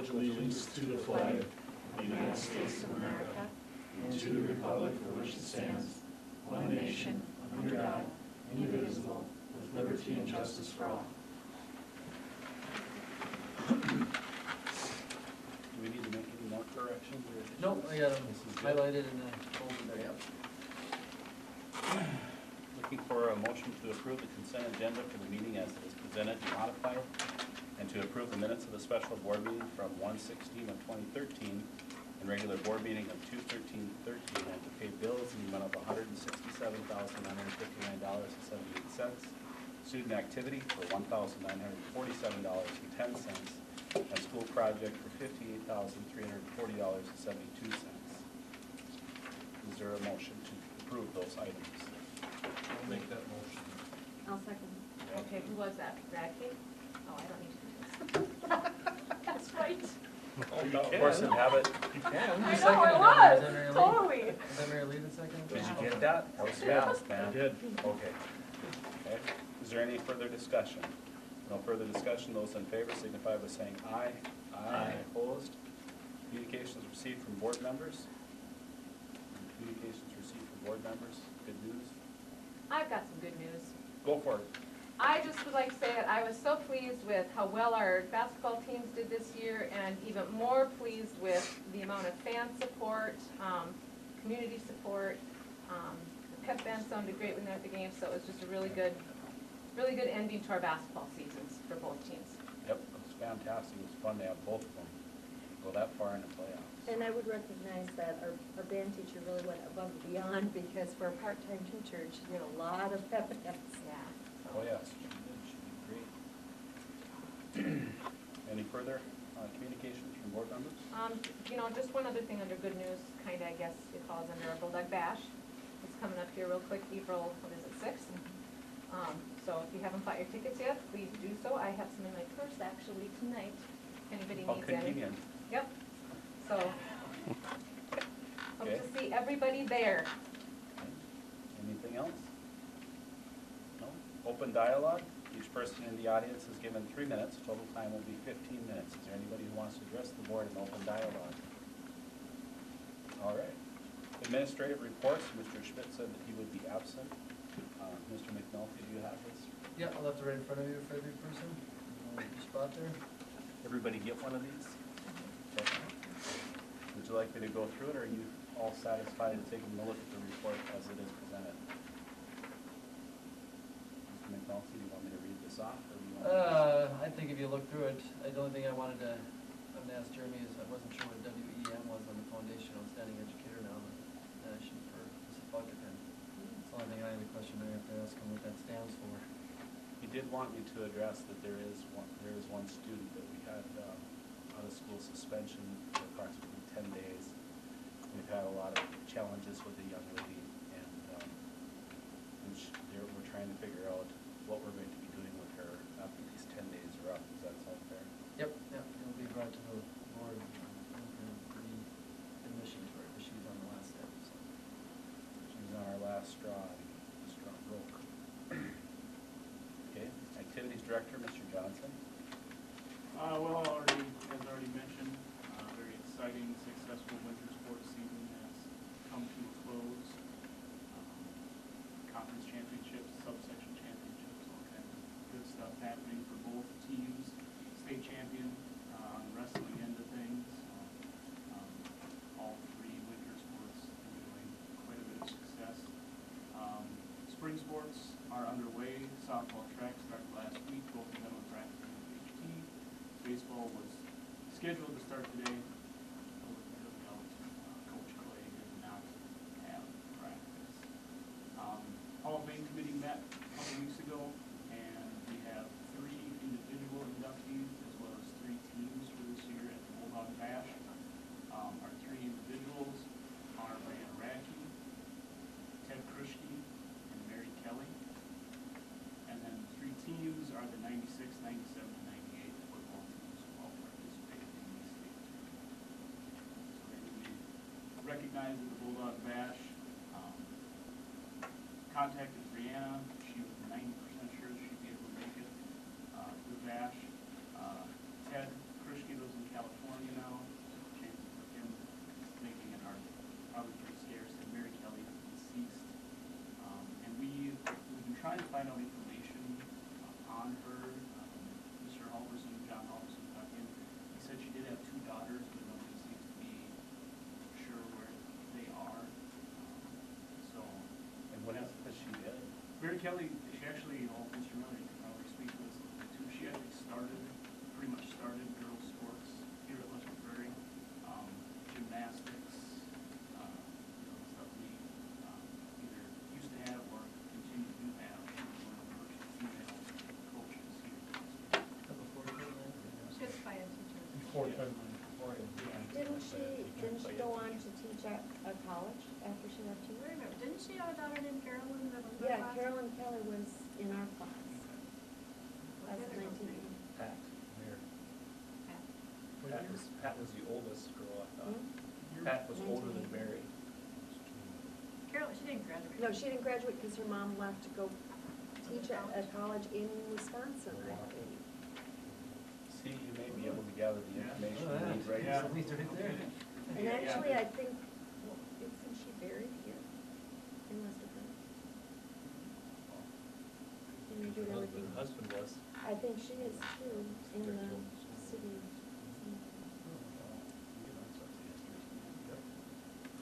pledge allegiance to the flag of the United States of America and to the republic for which it stands, one nation, under God, indivisible, with liberty and justice for all. Do we need to make any more corrections or additions? Nope, I got them This is good. highlighted and folded there, yep. Looking for a motion to approve the consent agenda for the meeting as it is presented and modified, and to approve the minutes of the special board meeting from 1/16 of 2013 and regular board meeting of 2/13/13, and to pay bills in the amount of $167,959.78, student activity for $1,947.10, and school project for $58,340.72. Is there a motion to approve those items? I'll make that motion. I'll second. Okay, who was that? Radke? Oh, I don't need to do this. That's right. Of course, in habit. You can. I know, it was, totally. Is that Mary Lee the second? Did you get that? That was fast, man. I did. Okay. Okay. Is there any further discussion? No further discussion. Those in favor signify by saying aye. Aye. Opposed? Communications received from board members? Communications received from board members? Good news? I've got some good news. Go for it. I just would like to say that I was so pleased with how well our basketball teams did this year, and even more pleased with the amount of fan support, community support. The pep band sounded great when they were at the game, so it was just a really good ending to our basketball seasons for both teams. Yep, it was fantastic. It was fun to have both of them go that far in the playoffs. And I would recognize that our band teacher really went above and beyond, because for a part-time teacher, she did a lot of pep bands. Yeah. Oh, yes, she did great. Any further communications from board members? You know, just one other thing under good news, kinda, I guess it falls under our Bulldog Bash. It's coming up here real quick, April, 6th? So if you haven't bought your tickets yet, please do so. I have some in my purse actually tonight, if anybody How needs any. convenient. Yep, so, hope Okay. to see everybody there. Anything else? No? Open dialogue. Each person in the audience is given 3 minutes. Total time will be 15 minutes. Is there anybody who wants to address the board in open dialogue? All right. Administrative reports. Mr. Schmidt said that he would be absent. Mr. McNulty, do you have this? Yeah, I'll have it right in front of you for every person. Your spot there. Everybody get one of these? Okay. Would you like me to go through it, or are you all satisfied in taking a look at the report as it is presented? Mr. McNulty, do you want me to read this off, or do you want me I think if you look through it, the only thing I wanted to, ask Jeremy is I wasn't sure what WEM was on the Foundation Outstanding Educator now, but should for Mrs. Bucket then. That's the only thing I had a question I have to ask him what that stands for. He did want me to address that there is one student that we had out of school suspension for approximately 10 days. We've had a lot of challenges with the young lady, and we're trying to figure out what we're going to be doing with her after these 10 days are up. Does that sound fair? Yep, it'll be brought to the board for admission to her, because she's on the last step, so. She's on our last straw, and the straw broke. Okay, Activities Director, Mr. Johnson. Well, as already mentioned, very exciting, successful winter sports season has come to a close. Conference championships, subsection championships, all kinds of good stuff happening for both teams. State champion on the wrestling end of things. All three winter sports enjoying quite a bit of success. Spring sports are underway. Softball track started last week. Both of them are practicing with HT. Baseball was scheduled to start today. Coach Clay did not have practice. Hall of Fame committee met a couple weeks ago, and we have 3 individual inductees as well as 3 teams for this year at the Bulldog Bash. Our 3 individuals are Brianna Radke, Ted Kruschke, and Mary Kelly. And then the 3 teams are the 96, 97, and 98 football teams who all participated in these state tournaments. So they will be recognized at the Bulldog Bash. Contacted Brianna. She was 90% sure she'd be able to make it to the Bash. Ted Kruschke lives in California. Mary Kelly, she actually, Mr. Miller, you can probably speak to this a little bit too, she actually pretty much started girls' sports here at Western Prairie. Gymnastics, stuff we either used to have or continue to have. She's one of the first female coaches here. Before Portland, Just by a teacher. Before Ted. Didn't she go on to teach at a college after she left I here? remember, didn't she have a daughter named Carolyn that was in Yeah, our class? Carolyn Keller was in our class. What That's is her name? 1980. Pat, Mayor. Pat. Pat was the oldest girl, I thought. Hmm? Pat was older than 1980. Mary. Carolyn, she didn't graduate. No, she didn't graduate because her mom left to go teach at a college in Wisconsin, I think. See, you may be able to gather the information you need right Yeah. now. At least right there. And actually, I think, isn't she buried here in Western Prairie? And they did everything. husband was. I think she is too, in the city.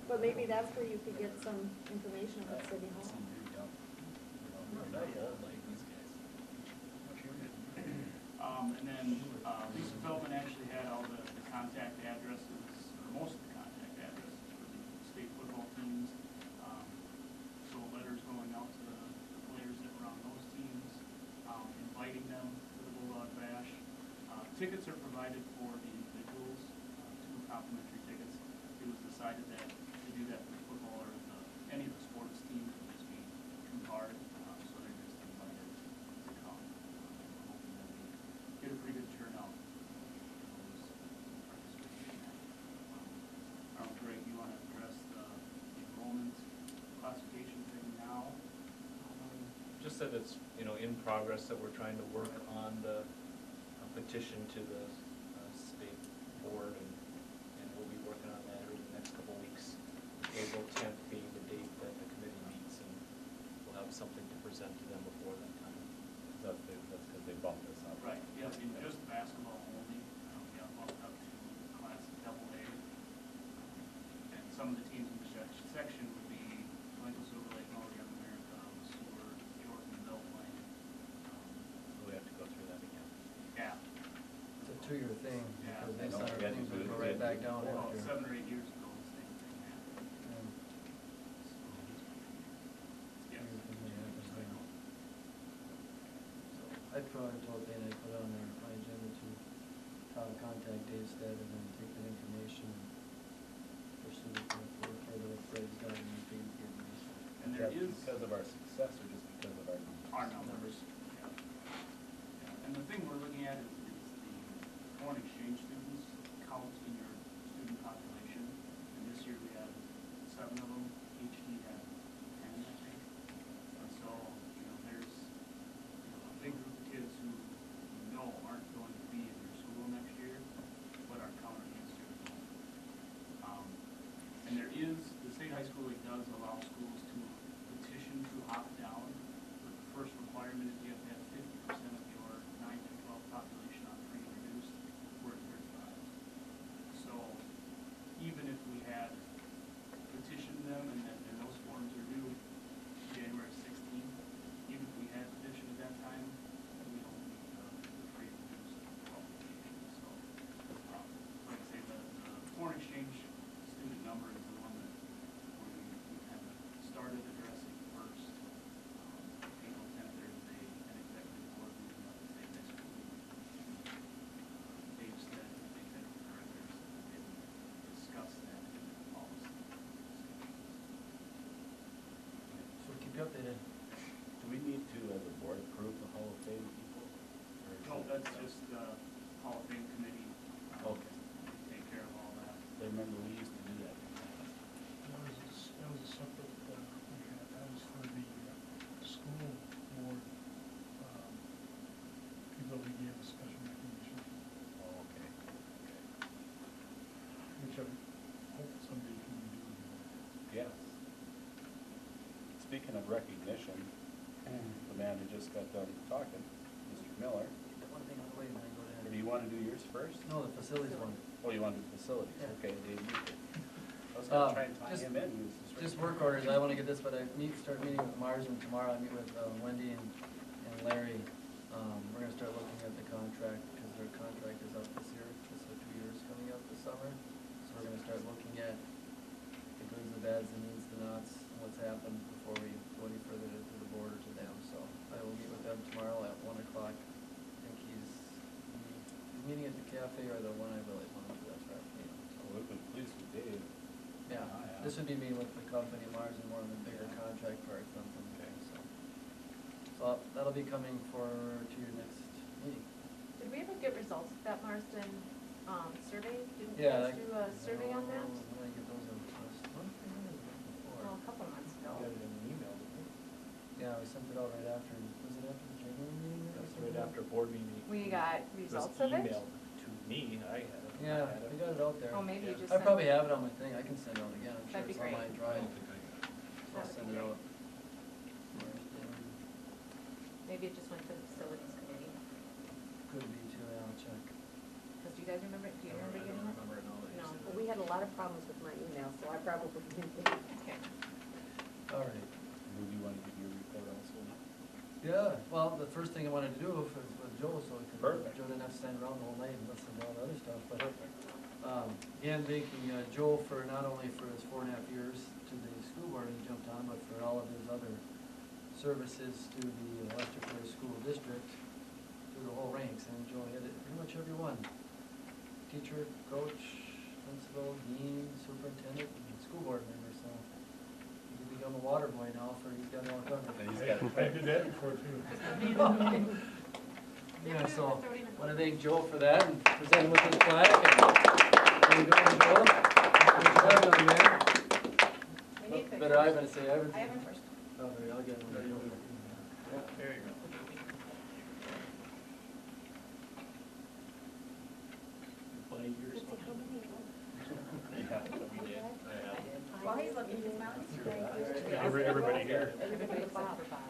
But maybe that's where you could get some information at City Hall. And then Lisa Feldman actually had all the contact addresses, or most of the contact addresses for the state football teams. So letters going out to the players that were on those teams, inviting them to the Bulldog Bash. Tickets are provided for the individuals, 2 complimentary tickets. It was decided that to do that for football or any of the sports teams would just be too hard, so they're just invited to come. We're hoping that we get a pretty good turnout. Greg, you want to address the enrollment classification thing now? Just that it's, in progress, that we're trying to work on the petition to the state board, and we'll be working on that over the next couple of weeks. April 10th being the date that the committee meets, and we'll have something to present to them before that time. That's because they bumped us up. Right, yeah, in just basketball only, we got bumped up to class AA. And some of the teams in the section would be Michael Silver Lake, Maury, Young America, Seward, Jordan, Beltline. So we have to go through that again. Yeah. It's a 2-year thing, Yeah. because I next know, time we had to things do would it go right again. back down Well, after. 7 or 8 years ago, the same thing happened. And Yes. I'd probably told Dana to put it on my agenda to have a contact date instead, and then take that information and pursue it for further with Fred's got and figure it out. And there is Because of our success or just because of our numbers? our numbers. Yeah. Yeah. And the thing we're looking at is the foreign exchange students count in your student population. And this year we had 7 of them, HD had 10, I think. And so, there's a big group of kids who aren't going to be in your school next year, but are counted against your enrollment. And there is, the state high school league does allow schools to petition to opt down, but the first requirement is you have to have 50% of your 9 to 12 population on free and reduced. We're at 35. So even if we had petitioned them and those forms are due January 16th, even if we had petitioned at that time, we don't meet the free and reduced qualification. So, like I say, the foreign exchange student number is the one that we kind of started addressing first. April 10th, there's an executive board meeting up at state next week. Dave said, the executive directors, they discuss that in the policy discussions. So keep you updated. Do we need to, as a board, approve the Hall of Fame people? Or is No, it- that's just the Hall of Fame committee. Okay. Take care of all that. I remember we used to do that. That was a separate, that was for the school board, people we gave a special recognition, Oh, okay. which I hope someday can be doing. Yes. Speaking of recognition, the man who just got done talking, Mr. Miller, Get one thing out of the way, and then go or to. do you want to do yours first? No, the facilities one. Oh, you want to do facilities? Yeah. Okay, Dave, you pick. I was gonna try and tie Just- him in, he was just just work orders, I wanna get this, but start meeting with Marsden tomorrow, I meet with Wendy and Larry. We're gonna start looking at the contract, because their contract is up this year, so 2 years coming up this summer. So we're gonna start looking at the goods, the bads, the needs, the nots, and what's happened before we go any further to the board or to them. So I will meet with them tomorrow at 1 o'clock. I think he's meeting at the cafe or the one I really wanted to, that's right. So we've been pleased with Dave. Yeah, this would be meeting with the company, Mars, and more of the bigger contract parts, something, okay, so. So that'll be coming to your next meeting. Did we ever get results of that Marsden, survey? Didn't you Yeah. guys do a survey on that? When I get those in last month, or before? Well, a couple of months ago. Got it in an email, didn't we? Yeah, we sent it out right after, was it after the January meeting? or That's something? right after board meeting. We got results of it? Emailed to me, I had it. Yeah, we got it out there. Oh, maybe you just I sent. probably have it on my thing, I can send it out again, I'm sure That'd be it's on my great. drive. That I'll would send be it great. out. Maybe it just went to the facilities committee. Could be too, yeah, I'll check. Because do you guys remember, do you remember getting it? No. Well, we had a lot of problems with my email, so I probably didn't. Okay. All right. Would you want to give your report also? Yeah, well, the first thing I wanted to do was with Joe, so Perfect. Joe didn't have to stand around the whole night and listen to all the other stuff, but, again, thanking Joe for not only for his 4.5 years to the school board he jumped on, but for all of his other services to the Lester Prairie School District, through the whole ranks, and Joe hit it pretty much every one. Teacher, coach, principal, dean, superintendent, and school board member, so he's become a water boy now, for he's got it all covered. I did that before too. Yeah, so, wanna thank Joe for that, and present him with his plaque, and how you doing, Joe? Good job, young man. We need pictures. Better Ivan say Ivan. I have them first. Oh, there, I'll get one. Yeah. There you go. Plenty of years. While he's looking, he's smiling. Everybody here. Everybody except for Bob.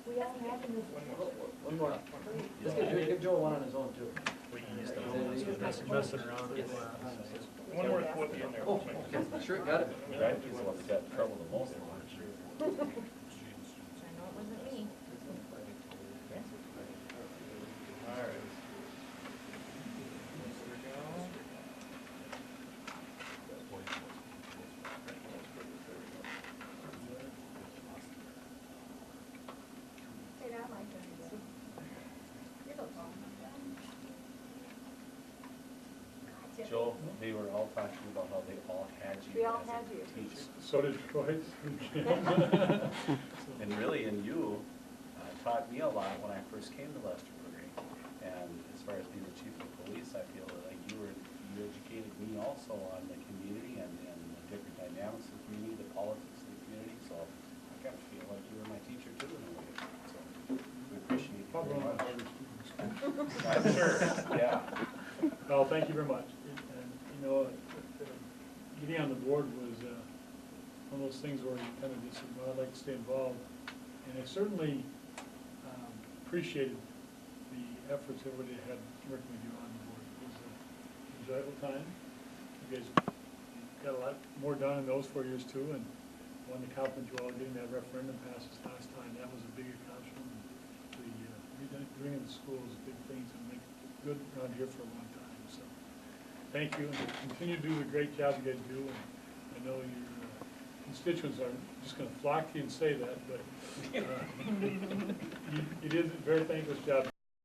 We all have them. One more. Just give Joe one on his own, too. Messing around. One more foot in there. Oh, okay, sure, got it. Right, he's the one that got in trouble the most. I know it wasn't me. All right. Hey, now my turn. You're so tall. Joe, they were all talking about how they all had you We all as had a you. teacher. So did Troy. And really, and you taught me a lot when I first came to Lester Prairie. And as far as being the chief of police, I feel that like you educated me also on the community and the different dynamics of the community, the politics of the community. So I kind of feel like you were my teacher too in a way. So we appreciate you Probably very one of much. my favorite students. I'm sure, yeah. Well, thank you very much. And, you know, getting on the board was one of those things where you kind of just said, well, I'd like to stay involved. And I certainly appreciated the efforts everybody had working with you on the board. It was an enjoyable time. You guys got a lot more done in those 4 years too, and wanted to compliment you all getting that referendum passed this last time. That was a big accomplishment. The redoing of the school is a big thing to make good around here for a long time. So thank you, and continue to do the great job you guys do. And I know your constituents are just going to flock to you and say that, but you did a very thankless job